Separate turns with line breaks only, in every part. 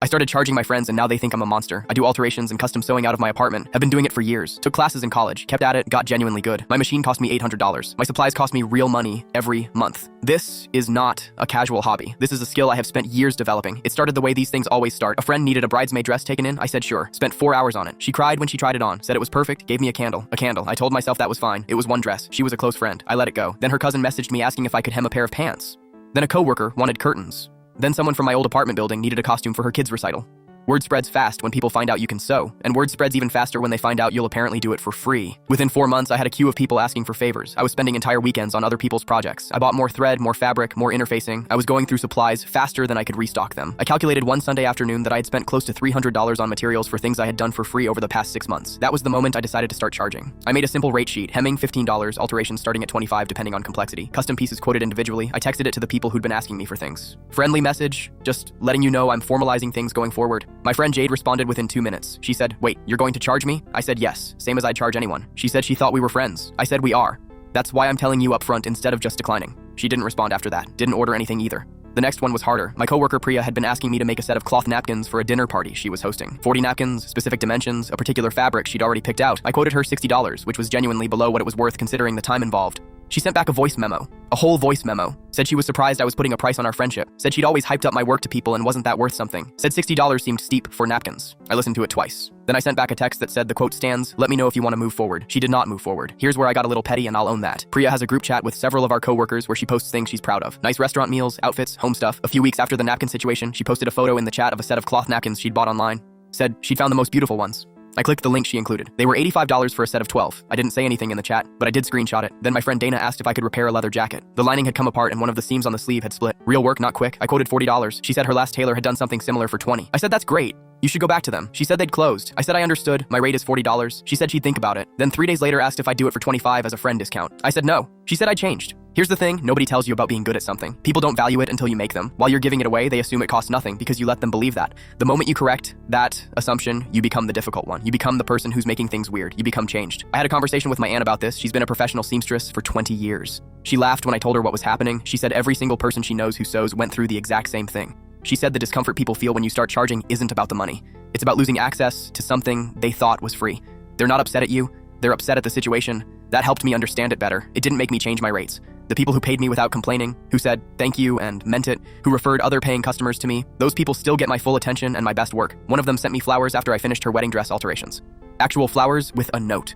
I started charging my friends and now they think I'm a monster. I do alterations and custom sewing out of my apartment. Have been doing it for years. Took classes in college, kept at it, got genuinely good. My machine cost me $800. My supplies cost me real money every month. This is not a casual hobby. This is a skill I have spent years developing. It started the way these things always start. A friend needed a bridesmaid dress taken in. I said sure. Spent 4 hours on it. She cried when she tried it on. Said it was perfect. Gave me a candle. A candle. I told myself that was fine. It was one dress. She was a close friend. I let it go. Then her cousin messaged me asking if I could hem a pair of pants. Then a coworker wanted curtains. Then someone from my old apartment building needed a costume for her kids' recital. Word spreads fast when people find out you can sew, and word spreads even faster when they find out you'll apparently do it for free. Within 4 months, I had a queue of people asking for favors. I was spending entire weekends on other people's projects. I bought more thread, more fabric, more interfacing. I was going through supplies faster than I could restock them. I calculated one Sunday afternoon that I had spent close to $300 on materials for things I had done for free over the past 6 months. That was the moment I decided to start charging. I made a simple rate sheet, hemming $15, alterations starting at $25 depending on complexity, custom pieces quoted individually. I texted it to the people who'd been asking me for things. Friendly message, just letting you know I'm formalizing things going forward. My friend Jade responded within 2 minutes. She said, "Wait, you're going to charge me?" I said yes, same as I'd charge anyone. She said she thought we were friends. I said we are. That's why I'm telling you up front instead of just declining. She didn't respond after that, didn't order anything either. The next one was harder. My coworker Priya had been asking me to make a set of cloth napkins for a dinner party she was hosting. 40 napkins, specific dimensions, a particular fabric she'd already picked out. I quoted her $60, which was genuinely below what it was worth considering the time involved. She sent back a voice memo, a whole voice memo. Said she was surprised I was putting a price on our friendship. Said she'd always hyped up my work to people and wasn't that worth something. Said $60 seemed steep for napkins. I listened to it twice. Then I sent back a text that said the quote stands, "Let me know if you want to move forward." She did not move forward. Here's where I got a little petty and I'll own that. Priya has a group chat with several of our coworkers where she posts things she's proud of. Nice restaurant meals, outfits, home stuff. A few weeks after the napkin situation, she posted a photo in the chat of a set of cloth napkins she'd bought online. Said she'd found the most beautiful ones. I clicked the link she included. They were $85 for a set of 12. I didn't say anything in the chat, but I did screenshot it. Then my friend Dana asked if I could repair a leather jacket. The lining had come apart and one of the seams on the sleeve had split. Real work, not quick. I quoted $40. She said her last tailor had done something similar for 20. I said that's great. You should go back to them. She said they'd closed. I said I understood. My rate is $40. She said she'd think about it. Then 3 days later asked if I'd do it for 25 as a friend discount. I said no. She said I changed. Here's the thing, nobody tells you about being good at something. People don't value it until you make them. While you're giving it away, they assume it costs nothing because you let them believe that. The moment you correct that assumption, you become the difficult one. You become the person who's making things weird. You become changed. I had a conversation with my aunt about this. She's been a professional seamstress for 20 years. She laughed when I told her what was happening. She said every single person she knows who sews went through the exact same thing. She said the discomfort people feel when you start charging isn't about the money. It's about losing access to something they thought was free. They're not upset at you. They're upset at the situation. That helped me understand it better. It didn't make me change my rates. The people who paid me without complaining, who said thank you and meant it, who referred other paying customers to me, those people still get my full attention and my best work. One of them sent me flowers after I finished her wedding dress alterations. Actual flowers with a note.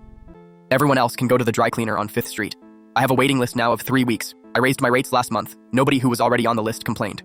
Everyone else can go to the dry cleaner on 5th Street. I have a waiting list now of 3 weeks. I raised my rates last month. Nobody who was already on the list complained.